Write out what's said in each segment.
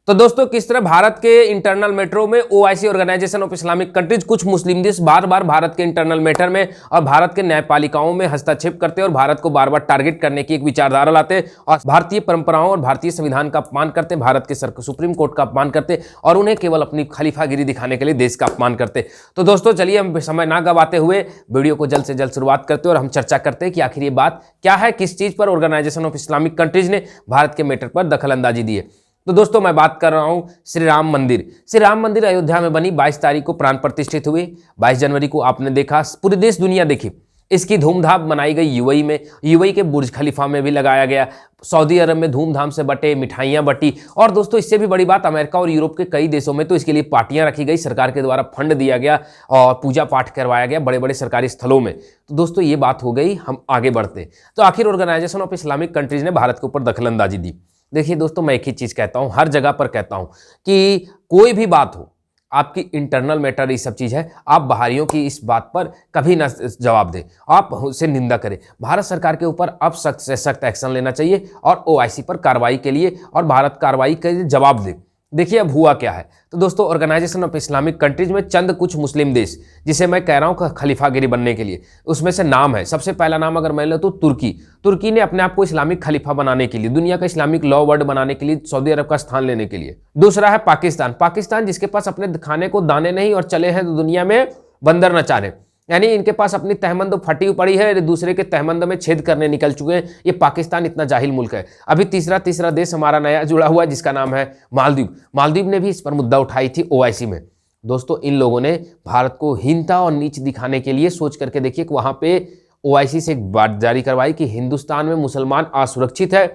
तो दोस्तों किस तरह भारत के इंटरनल मैटरों में OIC Organisation of Islamic Countries कुछ मुस्लिम देश बार बार भारत के इंटरनल मैटर में और भारत के न्यायपालिकाओं में हस्तक्षेप करते और भारत को बार बार टारगेट करने की एक विचारधारा लाते और भारतीय परंपराओं और भारतीय संविधान का अपमान करते, भारत के सुप्रीम कोर्ट का अपमान करते और उन्हें केवल अपनी खलीफागिरी दिखाने के लिए देश का अपमान करते। तो दोस्तों चलिए हम समय ना गवाते हुए वीडियो को जल्द से जल्द शुरुआत करते और हम चर्चा करते हैं कि आखिर ये बात क्या है, किस चीज पर ऑर्गेनाइजेशन ऑफ इस्लामिक कंट्रीज ने भारत के मैटर पर दखल अंदाजी दी है। तो दोस्तों मैं बात कर रहा हूं श्री राम मंदिर। श्री राम मंदिर अयोध्या में बनी 22 तारीख को प्राण प्रतिष्ठित हुई। 22 जनवरी को आपने देखा, पूरे देश दुनिया देखी, इसकी धूमधाम मनाई गई। यूएई में, यूएई के बुर्ज खलीफा में भी लगाया गया। सऊदी अरब में धूमधाम से बटे, मिठाइयां बटी और दोस्तों इससे भी बड़ी बात अमेरिका और यूरोप के कई देशों में तो इसके लिए पार्टियां रखी गई, सरकार के द्वारा फंड दिया गया और पूजा पाठ करवाया गया बड़े बड़े सरकारी स्थलों में। तो दोस्तों ये बात हो गई, हम आगे बढ़ते। तो आखिर ऑर्गेनाइजेशन ऑफ इस्लामिक कंट्रीज ने भारत के ऊपर दखल अंदाजी दी। देखिए दोस्तों मैं एक ही चीज कहता हूं, हर जगह पर कहता हूं कि कोई भी बात हो, आपकी इंटरनल मैटर ये सब चीज है, आप बाहरियों की इस बात पर कभी ना जवाब दें, आप उससे निंदा करें। भारत सरकार के ऊपर अब सख्त से सख्त एक्शन लेना चाहिए और ओआईसी पर कार्रवाई के लिए और भारत कार्रवाई के लिए जवाब दे। देखिए अब हुआ क्या है। तो दोस्तों ऑर्गेनाइजेशन ऑफ इस्लामिक कंट्रीज में चंद कुछ मुस्लिम देश, जिसे मैं कह रहा हूं खलीफागिरी बनने के लिए, उसमें से नाम है, सबसे पहला नाम अगर मैं ले तो तुर्की। तुर्की ने अपने आप को इस्लामिक खलीफा बनाने के लिए, दुनिया का इस्लामिक लॉ वर्ड बनाने के लिए, सऊदी अरब का स्थान लेने के लिए। दूसरा है पाकिस्तान। पाकिस्तान जिसके पास अपने खाने को दाने नहीं और चले हैं तो दुनिया में बंदर नचाने, यानी इनके पास अपनी तहमंद फटी पड़ी है, दूसरे के तहमंद में छेद करने निकल चुके हैं। ये पाकिस्तान इतना जाहिल मुल्क है। अभी तीसरा देश हमारा नया जुड़ा हुआ है जिसका नाम है मालदीव। मालदीव ने भी इस पर मुद्दा उठाई थी ओआईसी में। दोस्तों इन लोगों ने भारत को हीनता और नीच दिखाने के लिए सोच करके देखिए कि वहां पे ओआईसी से एक बात जारी करवाई कि हिंदुस्तान में मुसलमान असुरक्षित है,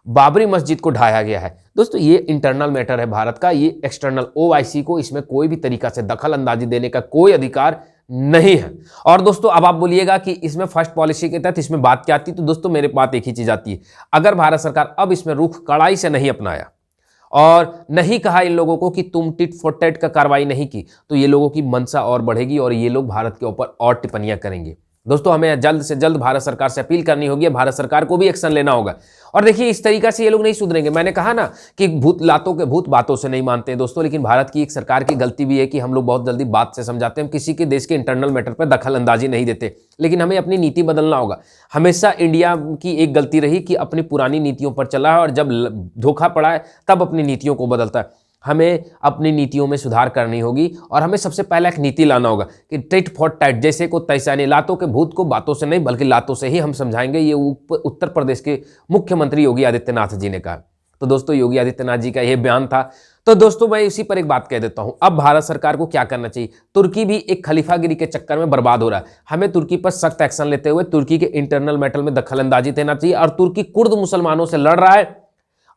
बाबरी मस्जिद को ढाया गया है। दोस्तों ये इंटरनल मैटर है भारत का, ये एक्सटर्नल ओआईसी को इसमें कोई भी तरीका से दखल अंदाजी देने का कोई अधिकार नहीं है। और दोस्तों अब आप बोलिएगा कि इसमें फर्स्ट पॉलिसी के तहत इसमें बात क्या आती, तो दोस्तों मेरे बात एक ही चीज आती है, अगर भारत सरकार अब इसमें रुख कड़ाई से नहीं अपनाया और नहीं कहा इन लोगों को कि तुम टिट फॉर टैट का कार्रवाई नहीं की, तो ये लोगों की मंशा और बढ़ेगी और ये लोग भारत के ऊपर और टिप्पणियां करेंगे। दोस्तों हमें जल्द से जल्द भारत सरकार से अपील करनी होगी, भारत सरकार को भी एक्शन लेना होगा। और देखिए इस तरीका से ये लोग नहीं सुधरेंगे। मैंने कहा ना कि भूत लातों के भूत बातों से नहीं मानते दोस्तों, लेकिन भारत की एक सरकार की गलती भी है कि हम लोग बहुत जल्दी बात से समझाते हैं, हम किसी के देश के इंटरनल मैटर पर दखल अंदाजी नहीं देते। लेकिन हमें अपनी नीति बदलना होगा। हमेशा इंडिया की एक गलती रही कि अपनी पुरानी नीतियों पर चला है और जब धोखा पड़ा है तब अपनी नीतियों को बदलता है। हमें अपनी नीतियों में सुधार करनी होगी और हमें सबसे पहला एक नीति लाना होगा कि टिट फॉर टैट जैसे को तैसा नहीं, लातों के भूत को बातों से नहीं बल्कि लातों से ही हम समझाएंगे। ये उत्तर प्रदेश के मुख्यमंत्री योगी आदित्यनाथ जी ने कहा। तो दोस्तों योगी आदित्यनाथ जी का यह बयान था। तो दोस्तों मैं इसी पर एक बात कह देता हूं, अब भारत सरकार को क्या करना चाहिए। तुर्की भी एक खलीफागिरी के चक्कर में बर्बाद हो रहा है। हमें तुर्की पर सख्त एक्शन लेते हुए तुर्की के इंटरनल मैटर में दखल अंदाजी देना चाहिए। और तुर्की कुर्द मुसलमानों से लड़ रहा है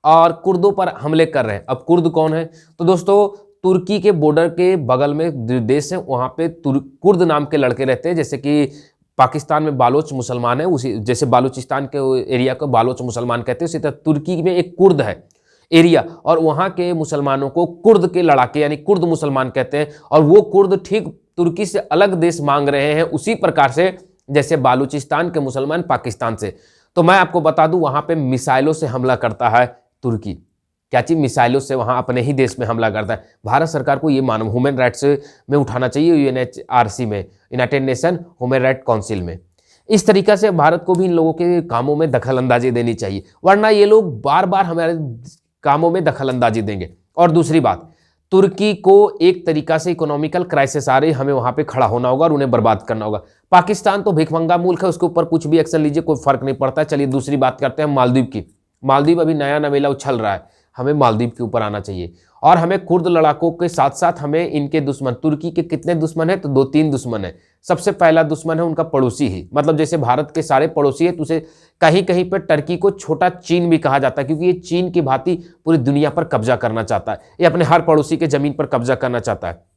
और कुर्दों पर हमले कर रहे हैं। अब कुर्द कौन है, तो दोस्तों तुर्की के बॉर्डर के बगल में देश है, वहां पे कुर्द नाम के लड़के रहते हैं। जैसे कि पाकिस्तान में बालोच मुसलमान है, उसी जैसे बालूचिस्तान के एरिया को बालोच मुसलमान कहते हैं, उसी तरह तुर्की में एक कुर्द है एरिया और वहां के मुसलमानों को कुर्द के लड़ाके यानी कुर्द मुसलमान कहते हैं। और वो कुर्द ठीक तुर्की से अलग देश मांग रहे हैं उसी प्रकार से जैसे बालूचिस्तान के मुसलमान पाकिस्तान से। तो मैं आपको बता दूं वहां पे मिसाइलों से हमला करता है तुर्की। क्या चीज, मिसाइलों से वहां अपने ही देश में हमला करता है। भारत सरकार को ये मानव ह्यूमन राइट्स में उठाना चाहिए, यूएनएचआरसी में, United nation human right council में। इस तरीका से भारत को भी इन लोगों के कामों में दखल अंदाजी देनी चाहिए, वरना ये लोग बार बार हमारे कामों में दखल अंदाजी देंगे। और दूसरी बात, तुर्की को एक तरीका से इकोनॉमिकल क्राइसिस आ रही, हमें वहां पे खड़ा होना होगा और उन्हें बर्बाद करना होगा। पाकिस्तान तो भिखमंगा मुल्क है, उसके ऊपर कुछ भी एक्शन लीजिए कोई फर्क नहीं पड़ता। चलिए दूसरी बात करते हैं मालदीव की। मालदीव अभी नया नवेला उछल रहा है, हमें मालदीव के ऊपर आना चाहिए। और हमें कुर्द लड़ाकों के साथ साथ हमें इनके दुश्मन, तुर्की के कितने दुश्मन है, तो 2-3 दुश्मन है। सबसे पहला दुश्मन है उनका पड़ोसी ही, मतलब जैसे भारत के सारे पड़ोसी है तो उसे कहीं कहीं पर टर्की को छोटा चीन भी कहा जाता है, क्योंकि ये चीन की भांति पूरी दुनिया पर कब्जा करना चाहता है। ये अपने हर पड़ोसी के जमीन पर कब्जा करना चाहता है।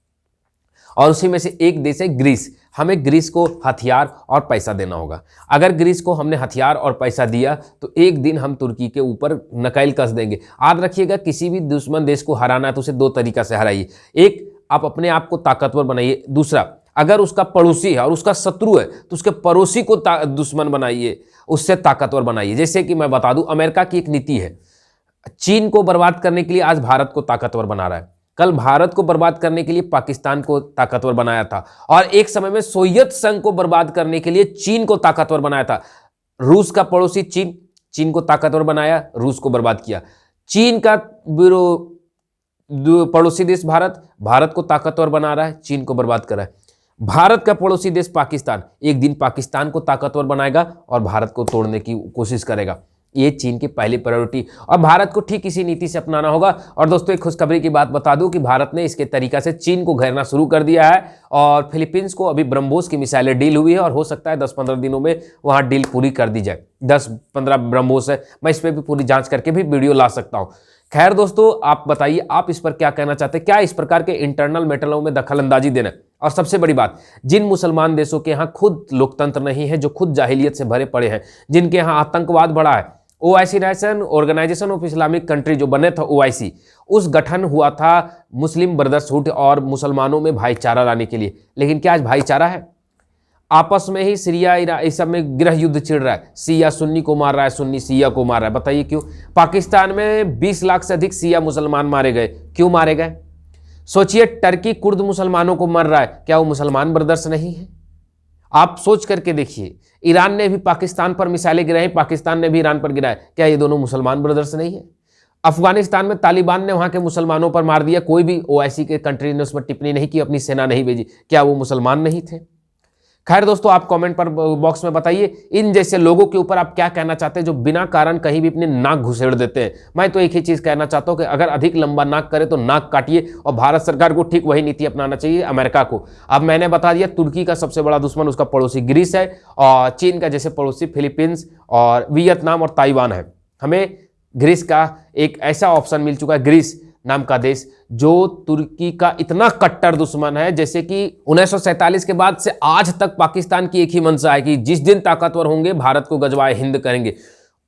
और उसी में से एक देश है ग्रीस। हमें ग्रीस को हथियार और पैसा देना होगा। अगर ग्रीस को हमने हथियार और पैसा दिया तो एक दिन हम तुर्की के ऊपर नकेल कस देंगे। याद रखिएगा किसी भी दुश्मन देश को हराना है तो उसे 2 तरीका से हराइए। एक, आप अपने आप को ताकतवर बनाइए। दूसरा, अगर उसका पड़ोसी है और उसका शत्रु है तो उसके पड़ोसी को दुश्मन बनाइए, उससे ताकतवर बनाइए। जैसे कि मैं बता दूं, अमेरिका की एक नीति है, चीन को बर्बाद करने के लिए आज भारत को ताकतवर बना रहा है। कल भारत को बर्बाद करने के लिए पाकिस्तान को ताकतवर बनाया था, और एक समय में सोवियत संघ को बर्बाद करने के लिए चीन को ताकतवर बनाया था। रूस का पड़ोसी चीन, चीन को ताकतवर बनाया, रूस को बर्बाद किया। चीन का पड़ोसी देश भारत, भारत को ताकतवर बना रहा है, चीन को बर्बाद कर रहा है। भारत का पड़ोसी देश पाकिस्तान, एक दिन पाकिस्तान को ताकतवर बनाएगा और भारत को तोड़ने की कोशिश करेगा। ये चीन की पहली प्रायोरिटी, और भारत को ठीक इसी नीति से अपनाना होगा। और दोस्तों, एक खुशखबरी की बात बता दूं कि भारत ने इसके तरीका से चीन को घेरना शुरू कर दिया है, और फिलीपींस को अभी ब्रह्मोस की मिसाइलें डील हुई है, और हो सकता है 10-15 दिनों में वहां डील पूरी कर दी जाए। 10-15 ब्रह्मोस है, मैं इस पर भी पूरी जांच करके भी वीडियो ला सकता हूं। खैर दोस्तों, आप बताइए, आप इस पर क्या कहना चाहते हैं? क्या इस प्रकार के इंटरनल मैटरों में दखल अंदाजी देना? और सबसे बड़ी बात, जिन मुसलमान देशों के यहाँ खुद लोकतंत्र नहीं है, जो खुद जाहिलियत से भरे पड़े हैं, जिनके यहाँ आतंकवाद बढ़ा है, OIC nation, Organisation of Islamic Country जो बने था ओआईसी, उस गठन हुआ था मुस्लिम ब्रदरहुड और मुसलमानों में भाईचारा लाने के लिए। लेकिन क्या आज भाईचारा है? आपस में ही सीरिया इस सब में गृह युद्ध छिड़ रहा है, शिया सुन्नी को मार रहा है, सुन्नी शिया को मार रहा है। बताइए क्यों? पाकिस्तान में 20 लाख से अधिक शिया मुसलमान मारे गए। क्यों मारे गए? सोचिए, टर्की कुर्द मुसलमानों को मर रहा है, क्या वो मुसलमान ब्रदर्स नहीं है? आप सोच करके देखिए, ईरान ने भी पाकिस्तान पर मिसाइलें गिराई, पाकिस्तान ने भी ईरान पर गिराया, क्या ये दोनों मुसलमान ब्रदर्स नहीं है? अफगानिस्तान में तालिबान ने वहां के मुसलमानों पर मार दिया, कोई भी ओआईसी के कंट्री ने उस पर टिप्पणी नहीं की, अपनी सेना नहीं भेजी, क्या वो मुसलमान नहीं थे? खैर दोस्तों, आप कमेंट पर बॉक्स में बताइए, इन जैसे लोगों के ऊपर आप क्या कहना चाहते हैं जो बिना कारण कहीं भी अपने नाक घुसेड़ देते हैं। मैं तो एक ही चीज कहना चाहता हूं कि अगर अधिक लंबा नाक करे तो नाक काटिए, और भारत सरकार को ठीक वही नीति अपनाना चाहिए अमेरिका को। अब मैंने बता दिया, तुर्की का सबसे बड़ा दुश्मन उसका पड़ोसी ग्रीस है, और चीन का जैसे पड़ोसी फिलीपींस और वियतनाम और ताइवान है। हमें ग्रीस का एक ऐसा ऑप्शन मिल चुका है, ग्रीस नाम का देश, जो तुर्की का इतना कट्टर दुश्मन है, जैसे कि 1947 के बाद से आज तक पाकिस्तान की एक ही मंशा है कि जिस दिन ताकतवर होंगे भारत को गजवाए हिंद करेंगे।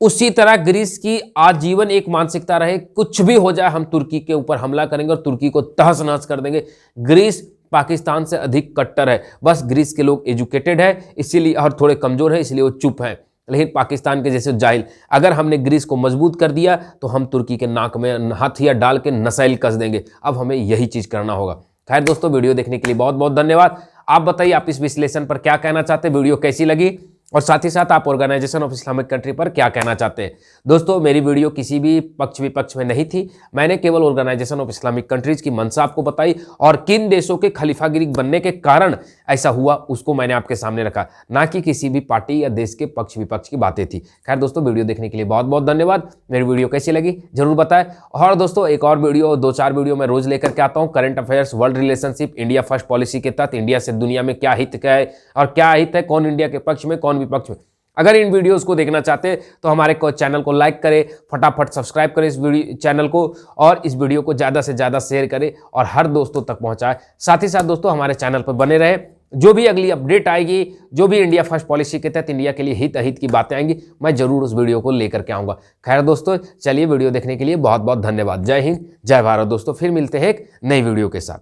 उसी तरह ग्रीस की आजीवन एक मानसिकता रहे, कुछ भी हो जाए हम तुर्की के ऊपर हमला करेंगे और तुर्की को तहस नहस कर देंगे। ग्रीस पाकिस्तान से अधिक कट्टर है, बस ग्रीस के लोग एजुकेटेड है इसीलिए, और थोड़े कमजोर है इसलिए वो चुप है। लेकिन पाकिस्तान के जैसे जाहिल, अगर हमने ग्रीस को मजबूत कर दिया तो हम तुर्की के नाक में हथियार डाल के नसैल कस देंगे। अब हमें यही चीज करना होगा। खैर दोस्तों, वीडियो देखने के लिए बहुत बहुत धन्यवाद। आप बताइए, आप इस विश्लेषण पर क्या कहना चाहते हैं, वीडियो कैसी लगी, और साथ ही साथ आप ऑर्गेनाइजेशन ऑफ इस्लामिक कंट्री पर क्या कहना चाहते हैं। दोस्तों, मेरी वीडियो किसी भी पक्ष विपक्ष में नहीं थी, मैंने केवल ऑर्गेनाइजेशन ऑफ इस्लामिक कंट्रीज की मंशा आपको बताई, और किन देशों के खलीफागिरी बनने के कारण ऐसा हुआ उसको मैंने आपके सामने रखा, ना कि किसी भी पार्टी या देश के पक्ष विपक्ष की बातें थी। खैर दोस्तों, वीडियो देखने के लिए बहुत बहुत धन्यवाद। मेरी वीडियो कैसी लगी जरूर बताएं। और दोस्तों, एक और वीडियो, 2-4 वीडियो मैं रोज लेकर के आता हूँ, current affairs, world relationship, India first policy के तहत इंडिया से दुनिया में क्या हित है और क्या हित है, कौन इंडिया के पक्ष में कौन विपक्ष में। अगर इन वीडियोस को देखना चाहते हैं तो हमारे चैनल को लाइक करें, फटाफट सब्सक्राइब करें इस वीडियो चैनल को, और इस वीडियो को ज़्यादा से ज़्यादा शेयर करें और हर दोस्तों तक पहुंचाएं। साथ ही साथ दोस्तों, हमारे चैनल पर बने रहे, जो भी अगली अपडेट आएगी, जो भी इंडिया फर्स्ट पॉलिसी के तहत इंडिया के लिए हित अहित की बातें आएंगी, मैं जरूर उस वीडियो को लेकर के आऊँगा। खैर दोस्तों, चलिए, वीडियो देखने के लिए बहुत बहुत धन्यवाद। जय हिंद, जय भारत। दोस्तों, फिर मिलते हैं एक नई वीडियो के साथ।